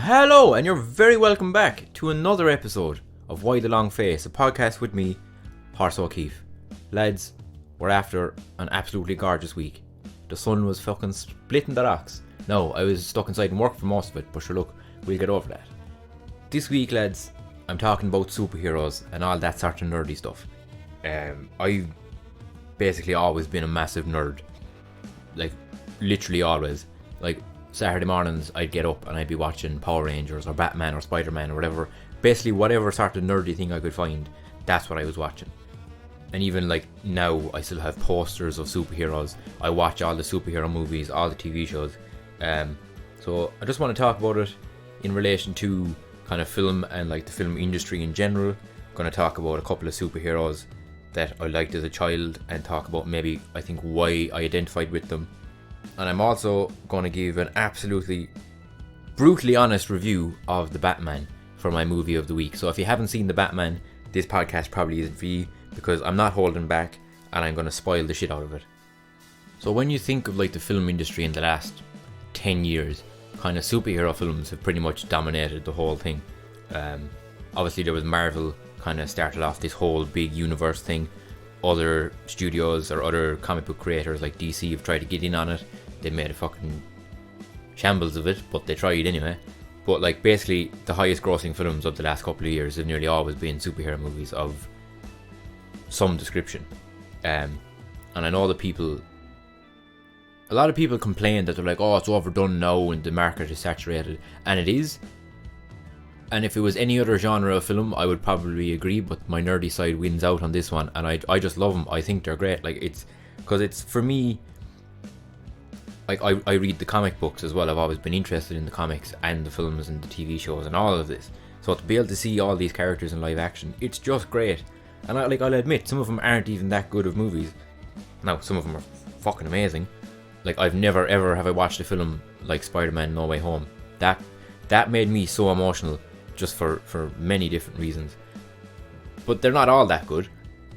Hello, and you're very welcome back to another episode of Why the Long Face, a podcast with me, Horace O'Keefe. Lads, we're after an absolutely gorgeous week. The sun was fucking splitting the rocks. No, I was stuck inside and worked for most of it, but sure, look, we'll get over that. This week, lads, I'm talking about superheroes and all that sort of nerdy stuff. I've basically always been a massive nerd. Like, literally always. Like, Saturday mornings I'd get up and I'd be watching Power Rangers or Batman or Spider-Man or whatever. Basically whatever sort of nerdy thing I could find, that's what I was watching. And even like now I still have posters of superheroes. I watch all the superhero movies, all the TV shows. So I just want to talk about it in relation to kind of film and like the film industry in general. I'm going to talk about a couple of superheroes that I liked as a child and talk about maybe I think why I identified with them. And I'm also going to give an absolutely brutally honest review of The Batman for my movie of the week. So if you haven't seen The Batman, this podcast probably isn't for you because I'm not holding back and I'm going to spoil the shit out of it. So when you think of like the film industry in the last 10 years, kind of superhero films have pretty much dominated the whole thing. Obviously there was Marvel kind of started off this whole big universe thing. Other studios or other comic book creators like DC have tried to get in on it. They made a fucking shambles of it, but they tried anyway. But like basically the highest grossing films of the last couple of years have nearly always been superhero movies of some description. And I know a lot of people complain that they're like, oh, it's overdone now and the market is saturated, and it is. And if it was any other genre of film, I would probably agree, but my nerdy side wins out on this one, and I just love them. I think they're great. Like, it's because it's, for me, like I read the comic books as well. I've always been interested in the comics and the films and the TV shows and all of this. So to be able to see all these characters in live action, it's just great. And I'll admit, some of them aren't even that good of movies. Now, some of them are fucking amazing. Like, I've never ever have I watched a film like Spider-Man No Way Home. That made me so emotional. Just for many different reasons. But they're not all that good.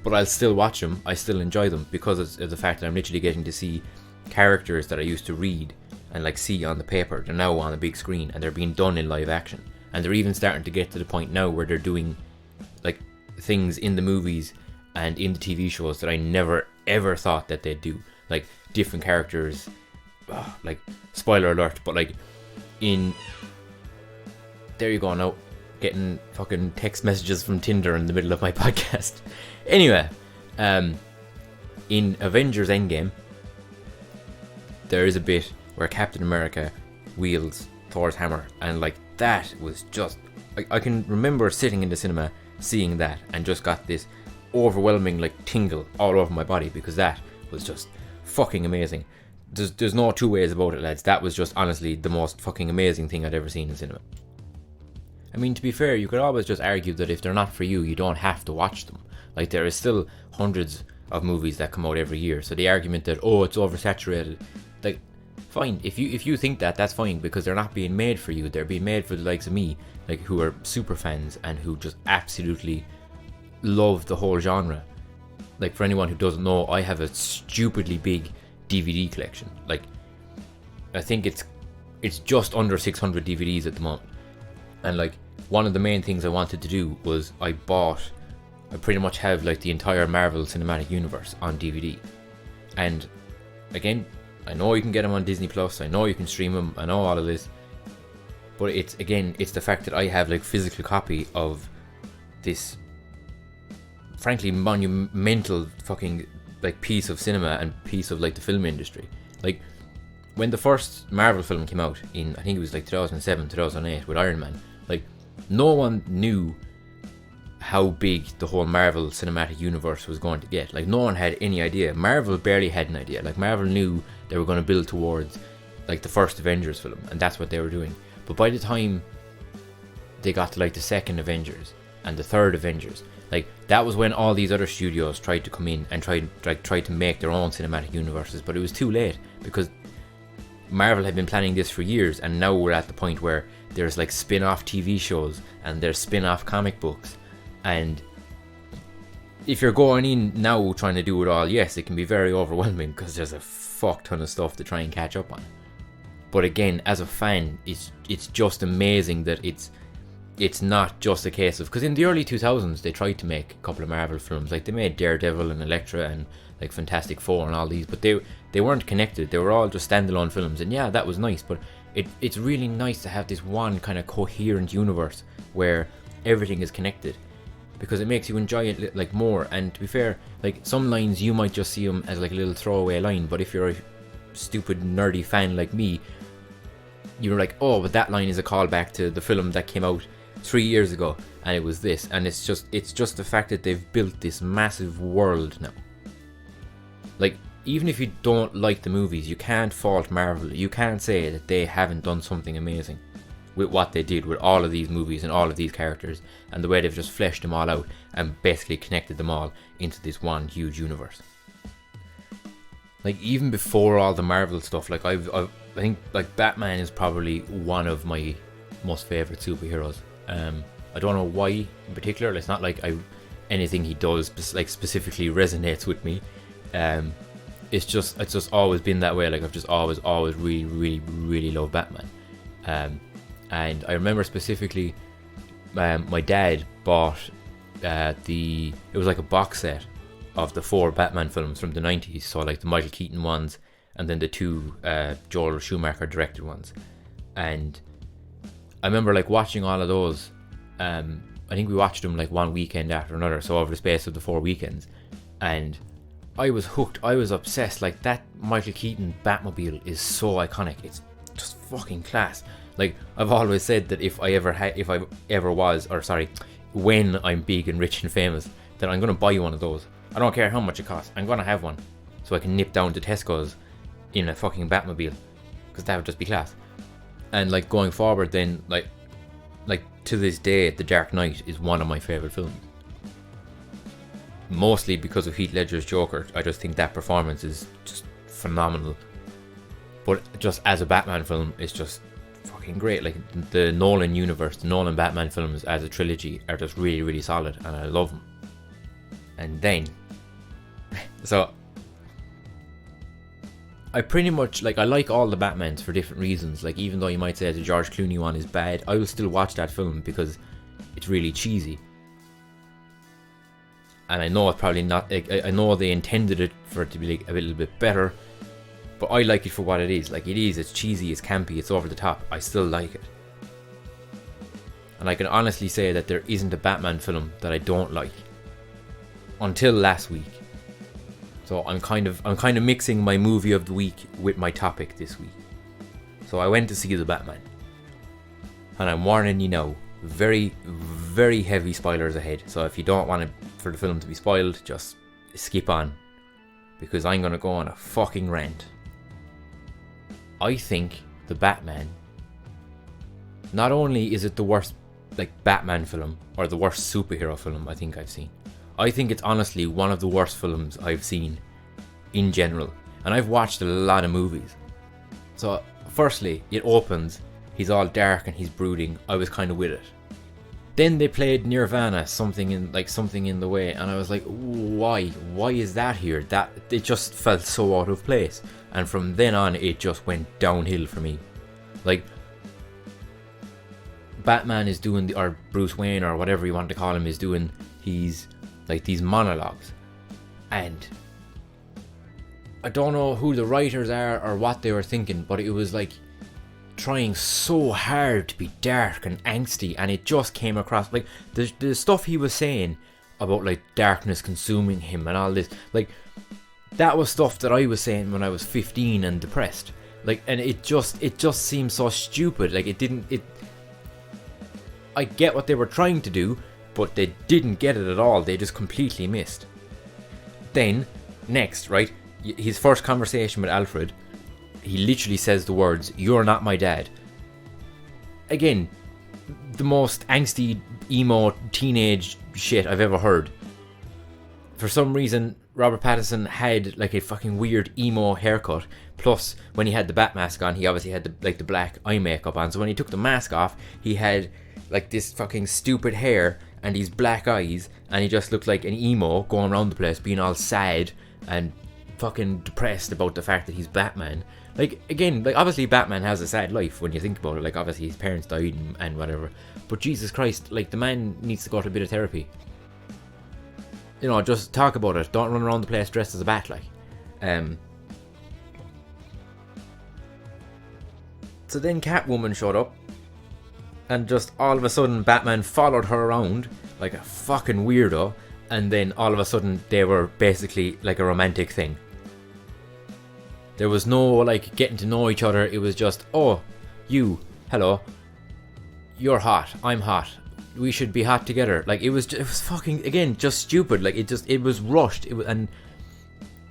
But I'll still watch them. I still enjoy them because of the fact that I'm literally getting to see characters that I used to read and like see on the paper. They're now on a big screen and they're being done in live action. And they're even starting to get to the point now where they're doing like things in the movies and in the TV shows that I never ever thought that they'd do. Like different characters. Like, spoiler alert, but like in... There you go now. Getting fucking text messages from Tinder in the middle of my podcast. Anyway, in Avengers Endgame, there is a bit where Captain America wields Thor's hammer, and like that was just... I can remember sitting in the cinema, seeing that, and just got this overwhelming like tingle all over my body because that was just fucking amazing. There's no two ways about it, lads. That was just honestly the most fucking amazing thing I'd ever seen in cinema. I mean, to be fair, you could always just argue that if they're not for you, you don't have to watch them. Like, there is still hundreds of movies that come out every year. So the argument that, oh, it's oversaturated, like, fine. If you think that, that's fine, because they're not being made for you. They're being made for the likes of me, like, who are super fans and who just absolutely love the whole genre. Like, for anyone who doesn't know, I have a stupidly big DVD collection. Like, I think it's just under 600 DVDs at the moment. And like, one of the main things I wanted to do was I pretty much have like the entire Marvel Cinematic Universe on DVD. And again, I know you can get them on Disney Plus, I know you can stream them, I know all of this. But it's the fact that I have like physical copy of this frankly monumental fucking like piece of cinema and piece of like the film industry. Like, when the first Marvel film came out in, I think it was like 2007, 2008 with Iron Man, like, no one knew how big the whole Marvel Cinematic Universe was going to get. Like, no one had any idea. Marvel barely had an idea. Like, Marvel knew they were going to build towards like the first Avengers film, and that's what they were doing. But by the time they got to like the second Avengers and the third Avengers, like, that was when all these other studios tried to come in and tried to make their own cinematic universes. But it was too late, because Marvel had been planning this for years, and now we're at the point where there's like spin-off TV shows and there's spin-off comic books, and if you're going in now trying to do it all, yes, it can be very overwhelming because there's a fuck ton of stuff to try and catch up on. But again, as a fan, it's just amazing that it's not just a case of, because in the early 2000s they tried to make a couple of Marvel films, like they made Daredevil and Elektra and like Fantastic Four and all these, but they weren't connected. They were all just standalone films, and yeah, that was nice, but it's really nice to have this one kind of coherent universe where everything is connected, because it makes you enjoy it like more. And to be fair, like some lines you might just see them as like a little throwaway line, but if you're a stupid nerdy fan like me, you're like, oh, but that line is a callback to the film that came out 3 years ago and it was this. And it's just the fact that they've built this massive world now. Like, even if you don't like the movies, you can't fault Marvel. You can't say that they haven't done something amazing with what they did with all of these movies and all of these characters, and the way they've just fleshed them all out and basically connected them all into this one huge universe. Like, even before all the Marvel stuff, like I think like Batman is probably one of my most favorite superheroes. I don't know why in particular. It's not like anything he does like specifically resonates with me. It's just always been that way. Like, I've just always really loved Batman. And I remember specifically, my dad bought it was like a box set of the 4 Batman films from the 90s. So like the Michael Keaton ones, and then the 2 Joel Schumacher directed ones. And I remember like watching all of those. I think we watched them like one weekend after another, so over the space of the 4 weekends. And I was hooked. I was obsessed. Like, that Michael Keaton Batmobile is so iconic. It's just fucking class. Like, I've always said that when I'm big and rich and famous, that I'm gonna buy one of those. I don't care how much it costs. I'm gonna have one, so I can nip down to Tesco's in a fucking Batmobile, because that would just be class. And like going forward, then like to this day, The Dark Knight is one of my favorite films. Mostly because of Heath Ledger's Joker. I just think that performance is just phenomenal. But just as a Batman film, it's just fucking great. Like, the Nolan universe, the Nolan Batman films as a trilogy are just really solid, and I love them. And then, so I pretty much, like, I like all the Batmans for different reasons. Like, even though you might say the George Clooney one is bad, I will still watch that film because it's really cheesy. And I know it's probably not, I know they intended it for it to be like a little bit better, but I like it for what it is. Like, it's cheesy, it's campy, it's over the top. I still like it. And I can honestly say that there isn't a Batman film that I don't like. Until last week. So I'm kind of mixing my movie of the week with my topic this week. So I went to see The Batman. And I'm warning you now, very heavy spoilers ahead. So if you don't want for the film to be spoiled, just skip on, because I'm gonna go on a fucking rant. I think The Batman, not only is it the worst like Batman film or the worst superhero film I think I've seen, I think it's honestly one of the worst films I've seen in general. And I've watched a lot of movies. So firstly, it opens, he's all dark and he's brooding. I was kind of with it. Then they played Nirvana, something in the way, and I was like, why is that here? That it just felt so out of place. And from then on, it just went downhill for me. Like, Batman is doing or Bruce Wayne or whatever you want to call him is doing, he's like these monologues, and I don't know who the writers are or what they were thinking, but it was like trying so hard to be dark and angsty, and it just came across like the stuff he was saying about like darkness consuming him and all this, like that was stuff that I was saying when I was 15 and depressed. Like, and it just seemed so stupid. Like, I get what they were trying to do, but they didn't get it at all. They just completely missed. Then, next, right, his first conversation with Alfred, he literally says the words, "You're not my dad." Again, the most angsty, emo, teenage shit I've ever heard. For some reason, Robert Pattinson had like a fucking weird emo haircut. Plus, when he had the bat mask on, he obviously had the black eye makeup on. So when he took the mask off, he had like this fucking stupid hair and these black eyes, and he just looked like an emo going around the place being all sad and fucking depressed about the fact that he's Batman. Like, again, like, obviously Batman has a sad life when you think about it. Like, obviously his parents died and whatever. But Jesus Christ, like, the man needs to go to a bit of therapy. You know, just talk about it. Don't run around the place dressed as a bat, like. So then Catwoman showed up. And just all of a sudden, Batman followed her around like a fucking weirdo. And then all of a sudden, they were basically like a romantic thing. There was no like getting to know each other. It was just, oh, you, hello, you're hot, I'm hot, we should be hot together. Like, it was fucking, again, just stupid. Like, it was rushed. And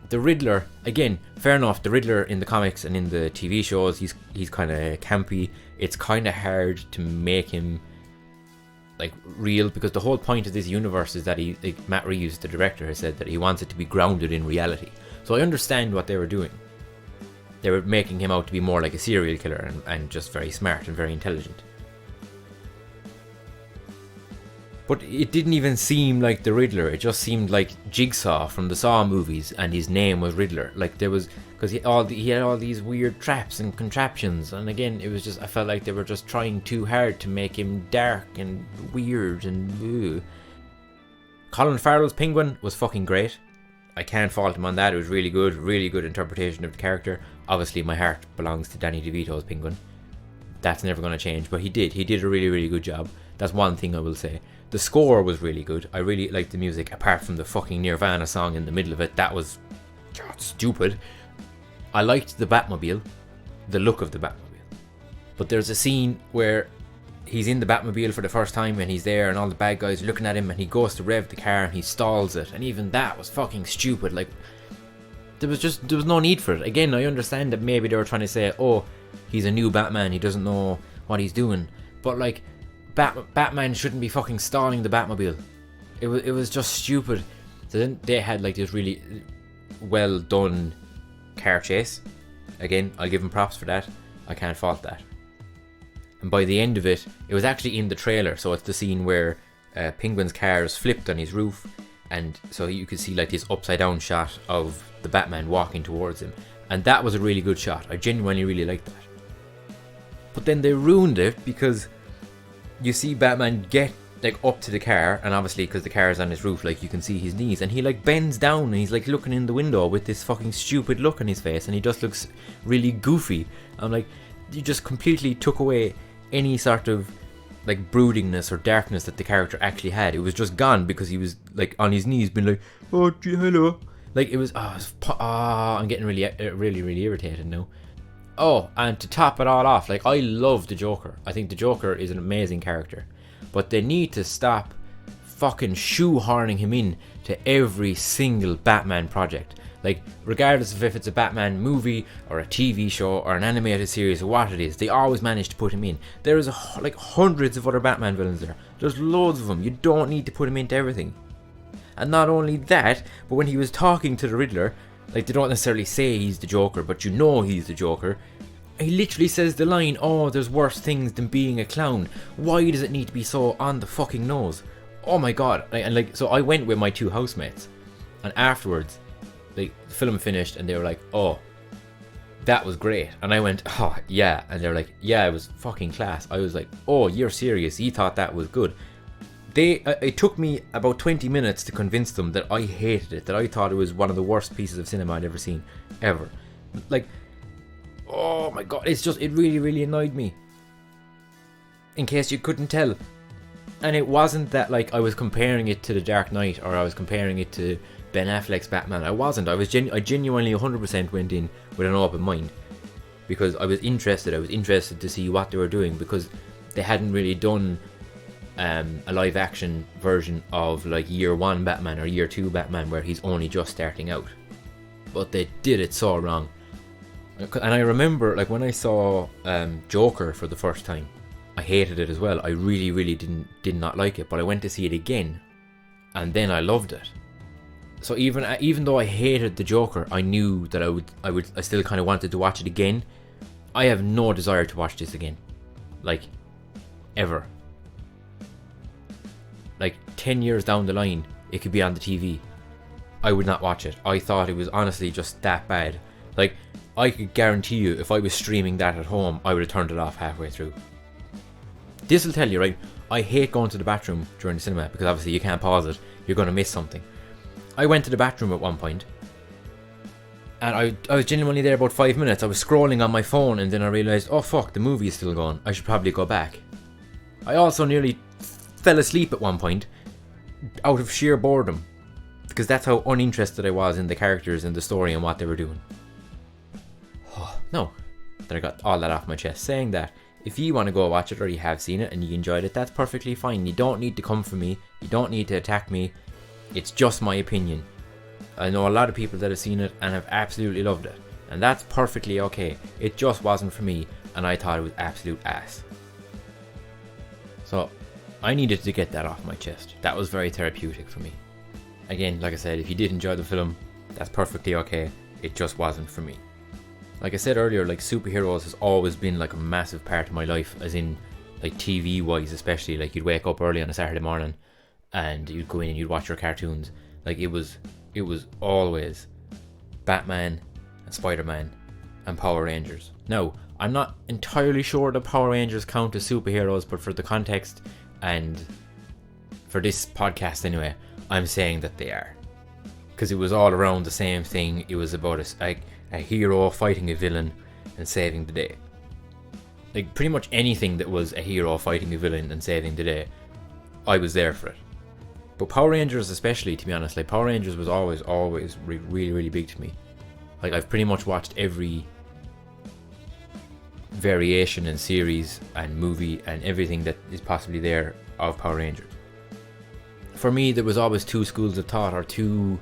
the Riddler, again, fair enough. The Riddler in the comics and in the TV shows, he's kind of campy. It's kind of hard to make him like real, because the whole point of this universe is that like, Matt Reeves, the director, has said that he wants it to be grounded in reality. So I understand what they were doing. They were making him out to be more like a serial killer and just very smart and very intelligent. But it didn't even seem like the Riddler. It just seemed like Jigsaw from the Saw movies, and his name was Riddler. Like, there was, because he had all these weird traps and contraptions, and again, it was just, I felt like they were just trying too hard to make him dark and weird and ugh. Colin Farrell's Penguin was fucking great. I can't fault him on that. It was really good interpretation of the character. Obviously, my heart belongs to Danny DeVito's Penguin. That's never going to change, but he did a really good job. That's one thing I will say. The score was really good. I really liked the music, apart from the fucking Nirvana song in the middle of it. That was stupid. I liked the Batmobile, the look of the Batmobile. But there's a scene where he's in the Batmobile for the first time and he's there and all the bad guys are looking at him and he goes to rev the car and he stalls it. And even that was fucking stupid. Like, there was no need for it. Again, I understand that maybe they were trying to say, oh, he's a new Batman, he doesn't know what he's doing. But like, Batman shouldn't be fucking stalling the Batmobile. It was just stupid. So then they had like this really well done car chase. Again, I'll give them props for that. I can't fault that. And by the end of it, it was actually in the trailer. So it's the scene where Penguin's car is flipped on his roof, and so you could see like this upside down shot of the Batman walking towards him. And that was a really good shot. I genuinely really liked that. But then they ruined it, because you see Batman get like up to the car, and obviously because the car is on his roof, like you can see his knees, and he like bends down and he's like looking in the window with this fucking stupid look on his face, and he just looks really goofy. I'm like, you just completely took away any sort of like broodingness or darkness that the character actually had. It was just gone because he was like on his knees being like, oh gee, hello. Like, it was I'm getting really irritated now. Oh, and to top it all off, like, I love the Joker. I think the Joker is an amazing character. But they need to stop fucking shoehorning him in to every single Batman project. Like, regardless of if it's a Batman movie or a TV show or an animated series or what it is, they always manage to put him in. There is like hundreds of other Batman villains there. There's loads of them. You don't need to put him into everything. And not only that, but when he was talking to the Riddler, like, they don't necessarily say he's the Joker, but you know he's the Joker. He literally says the line, oh, there's worse things than being a clown. Why does it need to be so on the fucking nose? Oh my god. And like, so I went with my two housemates, and afterwards, like, the film finished and they were like, oh, that was great. And I went, oh yeah. And they were like, yeah, it was fucking class. I was like, oh, you're serious, you thought that was good. It took me about 20 minutes to convince them that I hated it, that I thought it was one of the worst pieces of cinema I'd ever seen, ever. Like, oh my god, it really annoyed me. In case you couldn't tell. And it wasn't that, like, I was comparing it to The Dark Knight, or I was comparing it to Ben Affleck's Batman. I wasn't. I genuinely 100% went in with an open mind, because I was interested. I was interested to see what they were doing, because they hadn't really done a live action version of like year 1 Batman or year 2 Batman, where he's only just starting out. But they did it so wrong. And I remember, like, when I saw Joker for the first time, I hated it as well. I really did not like it. But I went to see it again, and then I loved it. So even though I hated the Joker, I knew that I still kind of wanted to watch it again. I have no desire to watch this again, like, ever. Like, 10 years down the line, it could be on the TV. I would not watch it. I thought it was honestly just that bad. Like, I could guarantee you, if I was streaming that at home, I would have turned it off halfway through. This will tell you, right? I hate going to the bathroom during the cinema because obviously you can't pause it. You're going to miss something. I went to the bathroom at one point, and I was genuinely there about 5 minutes. I was scrolling on my phone, and then I realised, oh fuck, the movie is still going. I should probably go back. I also nearly fell asleep at one point out of sheer boredom, because that's how uninterested I was in the characters and the story and what they were doing. No, then I got all that off my chest. Saying that, if you want to go watch it or you have seen it and you enjoyed it, that's perfectly fine. You don't need to come for me. You don't need to attack me. It's just my opinion. I know a lot of people that have seen it and have absolutely loved it, and that's perfectly okay. It just wasn't for me, and I thought it was absolute ass. So I needed to get that off my chest. That was very therapeutic for me. Again, like I said, if you did enjoy the film, that's perfectly okay. It just wasn't for me. Like I said earlier, like, superheroes has always been like a massive part of my life, as in like TV wise especially. Like, you'd wake up early on a Saturday morning and you'd go in and you'd watch your cartoons. Like, it was always Batman and Spider-Man and Power Rangers. Now, I'm not entirely sure the Power Rangers count as superheroes, but for the context and for this podcast anyway, I'm saying that they are, because it was all around the same thing. It was about a hero fighting a villain and saving the day. Like, pretty much anything that was a hero fighting a villain and saving the day, I was there for it. But Power Rangers especially, to be honest, like, Power Rangers was always really, really big to me. Like, I've pretty much watched every variation and series and movie and everything that is possibly there of Power Rangers. For me, there was always two schools of thought, or two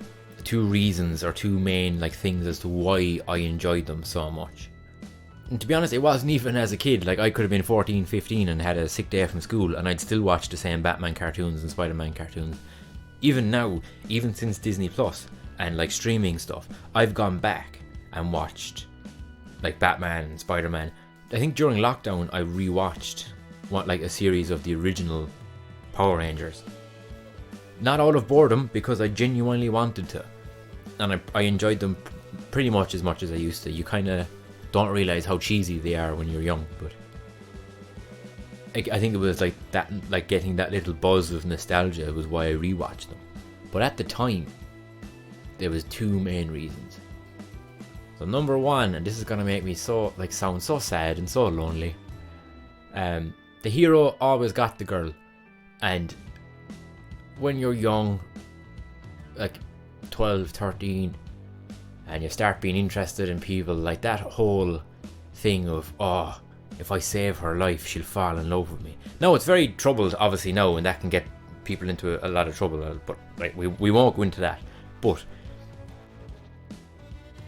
reasons, or two main like things as to why I enjoyed them so much. And to be honest, it wasn't even as a kid. Like, I could have been 14, 15 and had a sick day from school, and I'd still watch the same Batman cartoons and Spider-Man cartoons. Even now, even since Disney Plus and like streaming stuff, I've gone back and watched like Batman and Spider-Man. I think during lockdown I rewatched a series of the original Power Rangers. Not out of boredom, because I genuinely wanted to, and I enjoyed them pretty much as I used to. You kind of don't realise how cheesy they are when you're young, but I think it was like that, like getting that little buzz of nostalgia was why I rewatched them. But at the time, there was two main reasons. So number one, and this is gonna make me sound so sad and so lonely. The hero always got the girl, and when you're young, like 12, 13, and you start being interested in people, like that whole thing of, oh, if I save her life, she'll fall in love with me. Now, it's very troubled, obviously, now, and that can get people into a lot of trouble, but like, we won't go into that. But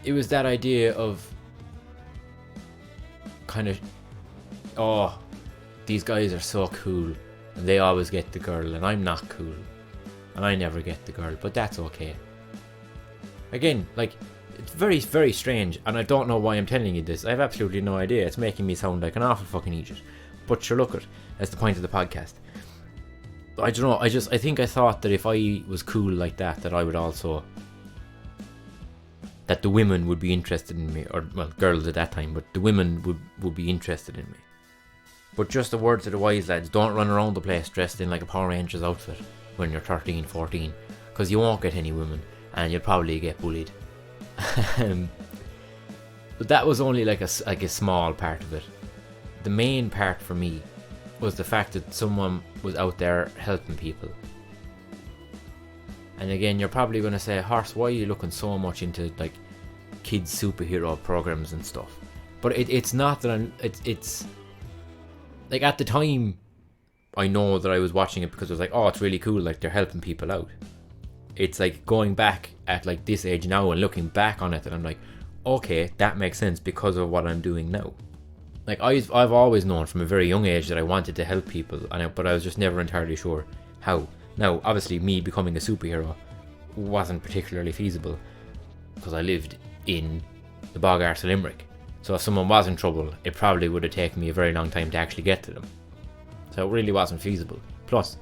it was that idea of kind of, oh, these guys are so cool, and they always get the girl, and I'm not cool, and I never get the girl, but that's okay. Again, like, it's very, very strange, and I don't know why I'm telling you this. I have absolutely no idea. It's making me sound like an awful fucking idiot. But sure, look, that's the point of the podcast. I don't know, I think I thought that if I was cool like that, that I would also, that the women would be interested in me, or, well, girls at that time, but the women would be interested in me. But just a word to the wise lads, don't run around the place dressed in like a Power Rangers outfit when you're 13, 14, because you won't get any women, and you'll probably get bullied. But that was only like a small part of it. The main part for me was the fact that someone was out there helping people. And again, you're probably going to say, Horse, why are you looking so much into like kids superhero programs and stuff? But it's not that it's like, at the time, I know that I was watching it because I was like, oh, it's really cool, like they're helping people out. It's like going back at like this age now and looking back on it, and I'm like, okay, that makes sense because of what I'm doing now. Like, I've always known from a very young age that I wanted to help people, but I was just never entirely sure how. Now, obviously, me becoming a superhero wasn't particularly feasible because I lived in the bog arse of Limerick. So if someone was in trouble, it probably would have taken me a very long time to actually get to them. So it really wasn't feasible. Plus,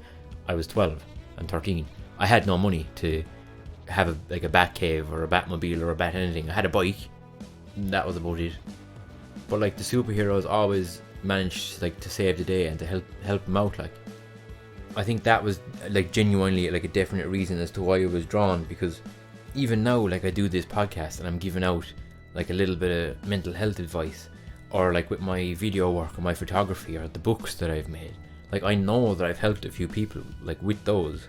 I was 12 and 13. I had no money to have a Bat Cave or a Batmobile or a Bat anything. I had a bike, that was about it. But like the superheroes always managed like to save the day and to help them out. Like I think that was like genuinely like a definite reason as to why it was drawn, because even now like I do this podcast and I'm giving out like a little bit of mental health advice, or like with my video work or my photography or the books that I've made, like I know that I've helped a few people like with those.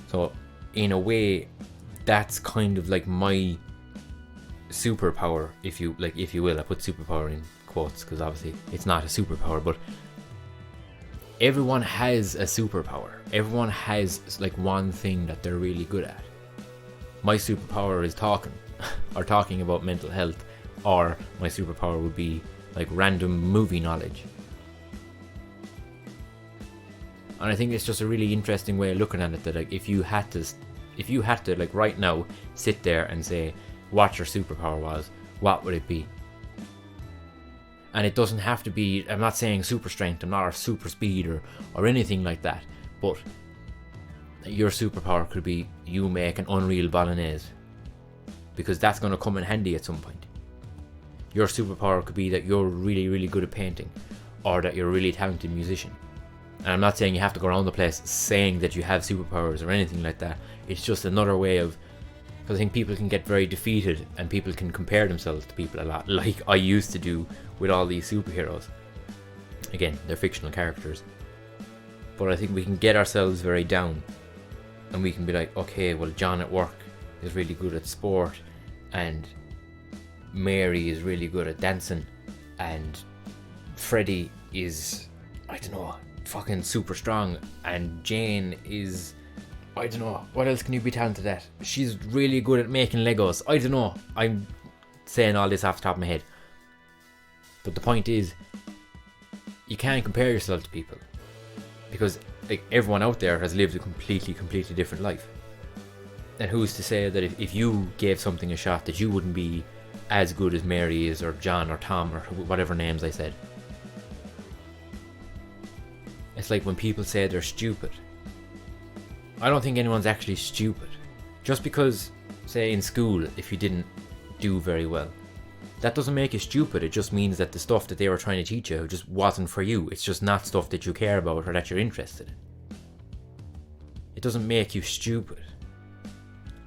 So in a way that's kind of like my superpower, if you will. I put superpower in quotes because obviously it's not a superpower, but everyone has a superpower. Everyone has like one thing that they're really good at. My superpower is talking or talking about mental health, or my superpower would be like random movie knowledge. And I think it's just a really interesting way of looking at it, that like if you had to like right now sit there and say what your superpower was, what would it be? And it doesn't have to be, I'm not saying super strength, I'm not a super speed or anything like that, but your superpower could be you make an unreal bolognese, because that's going to come in handy at some point. Your superpower could be that you're really, really good at painting, or that you're a really talented musician. And I'm not saying you have to go around the place saying that you have superpowers or anything like that. It's just another way of, because I think people can get very defeated and people can compare themselves to people a lot, like I used to do with all these superheroes. Again, they're fictional characters, but I think we can get ourselves very down and we can be like, okay, well John at work is really good at sport, and Mary is really good at dancing, and Freddie is, I don't know, fucking super strong, and Jane is, I don't know, what else can you be talented at? She's really good at making Legos. I don't know, I'm saying all this off the top of my head, but the point is, you can't compare yourself to people, because like everyone out there has lived a completely different life. And who's to say that if you gave something a shot that you wouldn't be as good as Mary is, or John, or Tom, or whatever names I said. It's like when people say they're stupid. I don't think anyone's actually stupid. Just because, say in school, if you didn't do very well, that doesn't make you stupid. It just means that the stuff that they were trying to teach you just wasn't for you. It's just not stuff that you care about or that you're interested in. It doesn't make you stupid.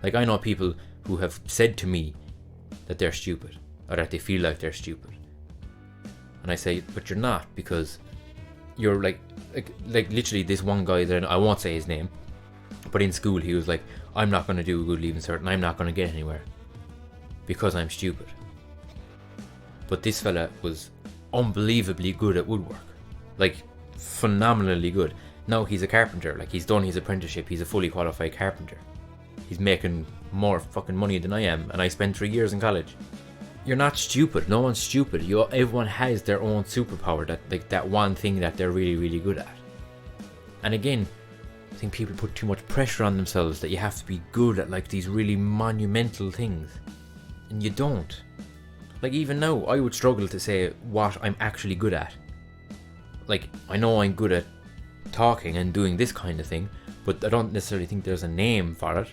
Like, I know people who have said to me that they're stupid, or that they feel like they're stupid. And I say, but you're not, because you're like literally this one guy that I won't say his name, but in school he was like, I'm not going to do a good leaving cert and I'm not going to get anywhere because I'm stupid. But this fella was unbelievably good at woodwork, like phenomenally good. Now he's a carpenter, like he's done his apprenticeship, he's a fully qualified carpenter. He's making more fucking money than I am, and I spent 3 years in college. You're not stupid. No one's stupid. Everyone has their own superpower, that one thing that they're really, really good at. And again, I think people put too much pressure on themselves that you have to be good at like these really monumental things, and you don't. Like even now, I would struggle to say what I'm actually good at. Like I know I'm good at talking and doing this kind of thing, but I don't necessarily think there's a name for it.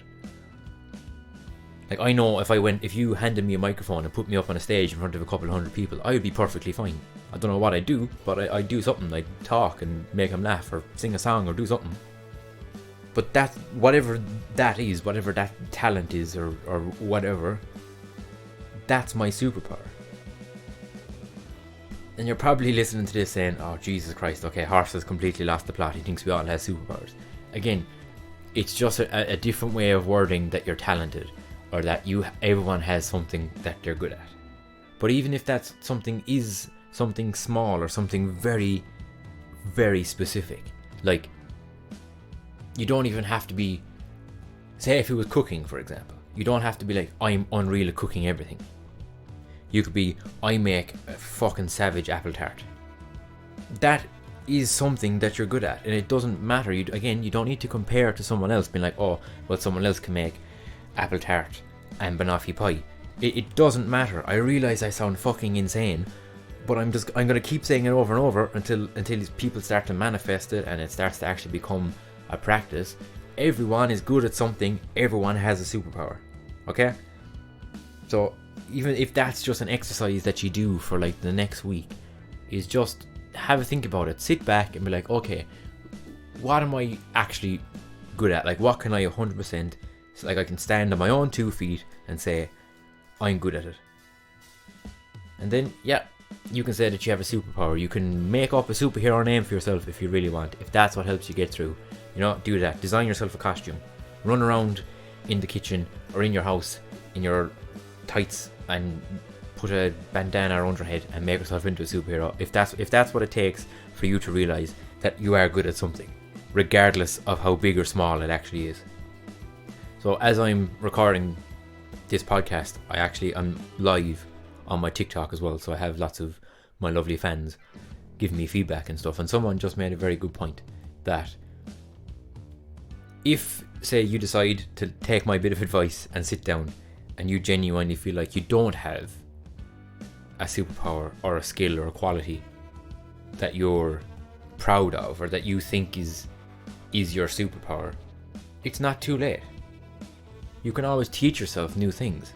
Like I know if you handed me a microphone and put me up on a stage in front of a couple of hundred people, I would be perfectly fine. I don't know what I do, but I do something, like talk and make them laugh or sing a song or do something. But that, whatever that is, whatever that talent is or whatever, that's my superpower. And you're probably listening to this saying, oh Jesus Christ, okay, Horse has completely lost the plot, he thinks we all have superpowers. Again, it's just a different way of wording that you're talented, or that everyone has something that they're good at. But even if that something is something small or something very, very specific, like you don't even have to be, say if it was cooking for example, you don't have to be like, I'm unreal at cooking everything. You could be, I make a fucking savage apple tart. That is something that you're good at, and it doesn't matter. You don't need to compare to someone else, being like, oh, well, someone else can make apple tart and banoffee pie. It doesn't matter. I realize I sound fucking insane, but I'm gonna keep saying it over and over until people start to manifest it and it starts to actually become a practice. Everyone is good at something. Everyone has a superpower. Okay? So even if that's just an exercise that you do for like the next week, is just have a think about it. Sit back and be like, okay, what am I actually good at? Like, what can I 100%, so like I can stand on my own 2 feet and say, I'm good at it. And then, yeah, you can say that you have a superpower. You can make up a superhero name for yourself if you really want. If that's what helps you get through, you know, do that. Design yourself a costume. Run around in the kitchen or in your house in your tights and put a bandana around your head and make yourself into a superhero. If that's what it takes for you to realize that you are good at something, regardless of how big or small it actually is. So as I'm recording this podcast, I'm live on my TikTok as well, so I have lots of my lovely fans giving me feedback and stuff, and someone just made a very good point that if, say, you decide to take my bit of advice and sit down and you genuinely feel like you don't have a superpower or a skill or a quality that you're proud of or that you think is your superpower, it's not too late. You can always teach yourself new things.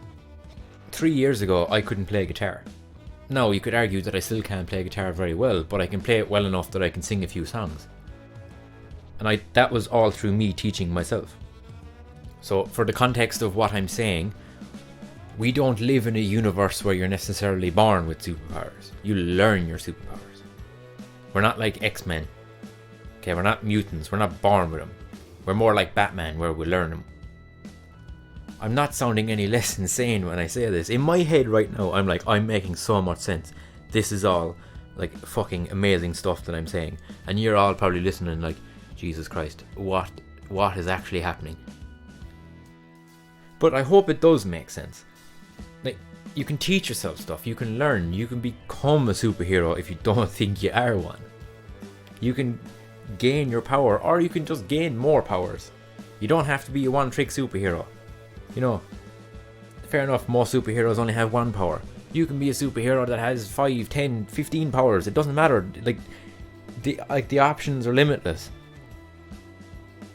3 years ago, I couldn't play guitar. Now, you could argue that I still can't play guitar very well, but I can play it well enough that I can sing a few songs. And that was all through me teaching myself. So, for the context of what I'm saying, we don't live in a universe where you're necessarily born with superpowers. You learn your superpowers. We're not like X-Men. Okay, we're not mutants. We're not born with them. We're more like Batman, where we learn them. I'm not sounding any less insane when I say this. In my head right now, I'm like, I'm making so much sense. This is all like fucking amazing stuff that I'm saying. And you're all probably listening like, Jesus Christ, what is actually happening? But I hope it does make sense. Like, you can teach yourself stuff, you can learn, you can become a superhero if you don't think you are one. You can gain your power, or you can just gain more powers. You don't have to be a one-trick superhero. You know, fair enough, most superheroes only have one power. You can be a superhero that has 5, 10, 15 powers. It doesn't matter. The options are limitless.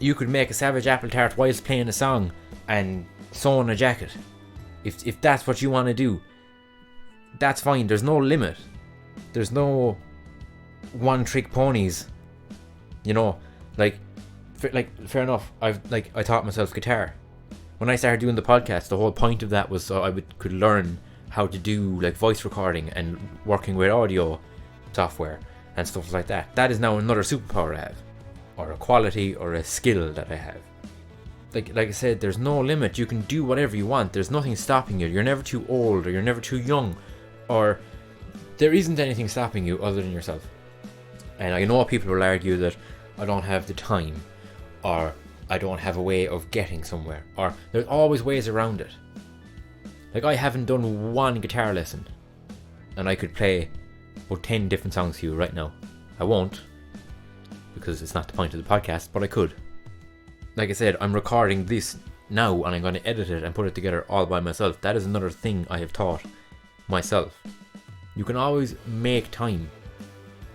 You could make a savage apple tart whilst playing a song and sew on a jacket. If that's what you want to do, that's fine. There's no limit. There's no one-trick ponies. You know, fair enough. I taught myself guitar. When I started doing the podcast, the whole point of that was so I could learn how to do like voice recording and working with audio software and stuff like that. That is now another superpower I have, or a quality or a skill that I have. Like I said, there's no limit. You can do whatever you want. There's nothing stopping you. You're never too old, or you're never too young, or there isn't anything stopping you other than yourself. And I know people will argue that I don't have the time, or I don't have a way of getting somewhere, or there's always ways around it. Like, I haven't done one guitar lesson and I could play about 10 different songs to you right now. I won't, because it's not the point of the podcast, but I could. Like I said, I'm recording this now and I'm going to edit it and put it together all by myself. That is another thing I have taught myself. You can always make time,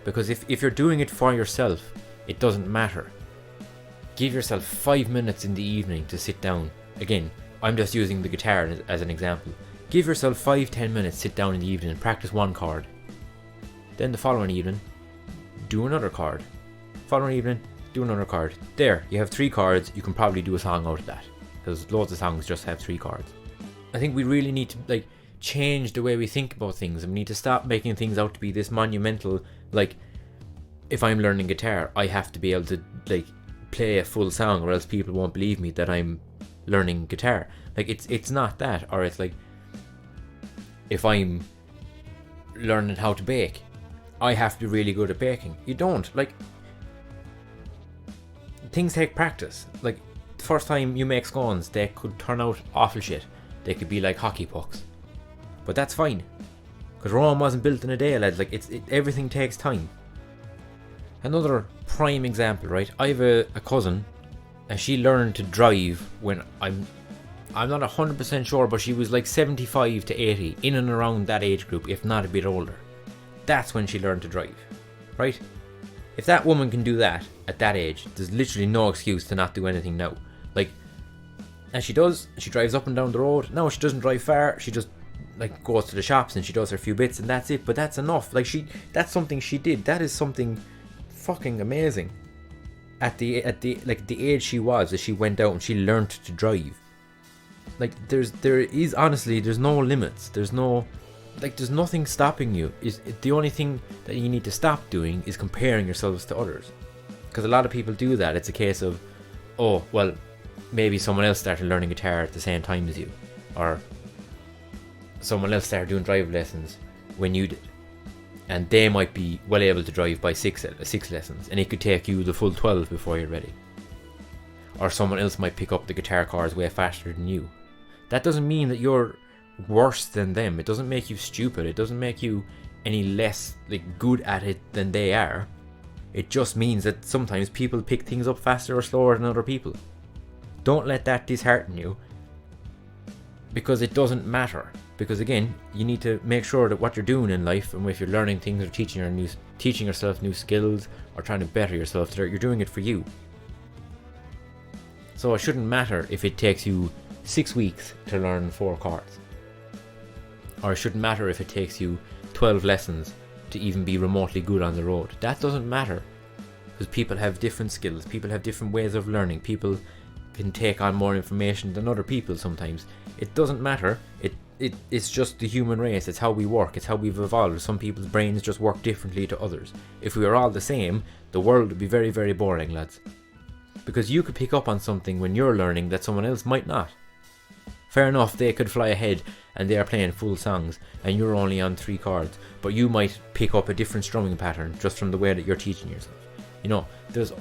because if you're doing it for yourself, it doesn't matter. Give yourself 5 minutes in the evening to sit down. Again, I'm just using the guitar as an example. Give yourself 5-10 minutes, sit down in the evening and practice one chord. Then the following evening, do another chord. Following evening, do another chord. There, you have 3 chords. You can probably do a song out of that, because loads of songs just have 3 chords. I think we really need to change the way we think about things, and we need to stop making things out to be this monumental. Like, if I'm learning guitar, I have to be able to play a full song, or else people won't believe me that I'm learning guitar. It's not that. Or it's like, if I'm learning how to bake, I have to be really good at baking. You don't. Things take practice. The first time you make scones, they could turn out awful shit. They could be like hockey pucks, but that's fine, because Rome wasn't built in a day, lads. Everything takes time. Another prime example, right? I have a cousin, and she learned to drive when I'm not 100% sure, but she was 75 to 80, in and around that age group, if not a bit older. That's when she learned to drive, right? If that woman can do that at that age, there's literally no excuse to not do anything now. And she does. She drives up and down the road. No, she doesn't drive far. She just like goes to the shops and she does her few bits and that's it. But that's enough. Like that's something she did. That is something fucking amazing. At the age she was, as she went out and she learned to drive. Like there is honestly, there's no limits. There's nothing stopping you. The only thing that you need to stop doing is comparing yourselves to others. Because a lot of people do that. It's a case of, oh, well, maybe someone else started learning guitar at the same time as you. Or someone else started doing drive lessons when you did. And they might be well able to drive by six lessons. And it could take you the full 12 before you're ready. Or someone else might pick up the guitar chords way faster than you. That doesn't mean that you're worse than them. It doesn't make you stupid. It doesn't make you any less good at it than they are. It just means that sometimes people pick things up faster or slower than other people. Don't let that dishearten you, because it doesn't matter. Because again, you need to make sure that what you're doing in life, and if you're learning things or teaching yourself new skills or trying to better yourself, that you're doing it for you. So it shouldn't matter if it takes you 6 weeks to learn 4 chords. Or it shouldn't matter if it takes you 12 lessons to even be remotely good on the road. That doesn't matter. Because people have different skills. People have different ways of learning. People can take on more information than other people sometimes. It doesn't matter. It's just the human race. It's how we work. It's how we've evolved. Some people's brains just work differently to others. If we were all the same, the world would be very, very boring, lads. Because you could pick up on something when you're learning that someone else might not. Fair enough, they could fly ahead and they are playing full songs and you're only on 3 chords, but you might pick up a different strumming pattern just from the way that you're teaching yourself. You know, there's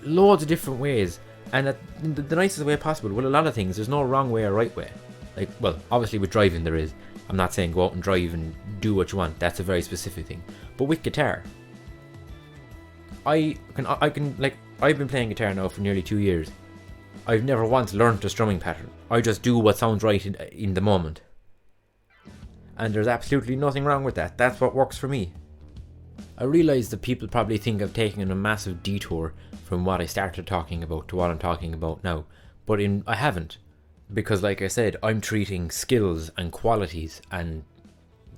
loads of different ways, and the nicest way possible. With a lot of things, there's no wrong way or right way. Like, well, obviously with driving there is. I'm not saying go out and drive and do what you want. That's a very specific thing. But with guitar, I can like, I've been playing guitar now for nearly 2 years. I've never once learned a strumming pattern. I just do what sounds right in the moment. And there's absolutely nothing wrong with that. That's what works for me. I realise that people probably think I've taken a massive detour from what I started talking about to what I'm talking about now. But I haven't. Because like I said, I'm treating skills and qualities and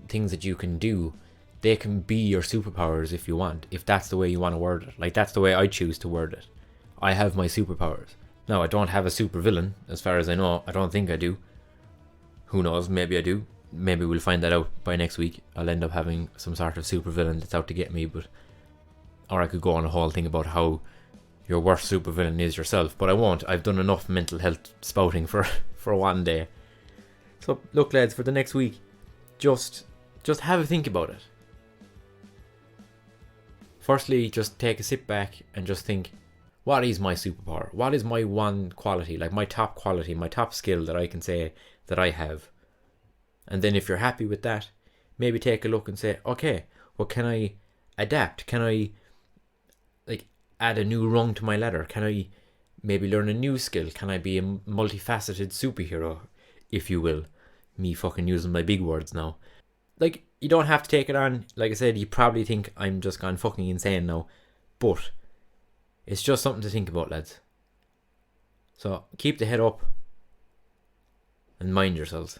things that you can do. They can be your superpowers if you want. If that's the way you want to word it. Like, that's the way I choose to word it. I have my superpowers. Now, I don't have a supervillain, as far as I know. I don't think I do. Who knows? Maybe I do. Maybe we'll find that out by next week. I'll end up having some sort of supervillain that's out to get me, or I could go on a whole thing about how your worst supervillain is yourself, but I won't. I've done enough mental health spouting for one day. So, look, lads, for the next week, just have a think about it. Firstly, just take a sit back and just think, what is my superpower? What is my one quality, like my top quality, my top skill that I can say that I have? And then if you're happy with that, maybe take a look and say, okay, well, can I adapt? Can I add a new rung to my ladder? Can I maybe learn a new skill? Can I be a multifaceted superhero, if you will? Me fucking using my big words now. Like, you don't have to take it on. Like I said, you probably think I'm just gone fucking insane now. But it's just something to think about, lads. So keep the head up and mind yourselves.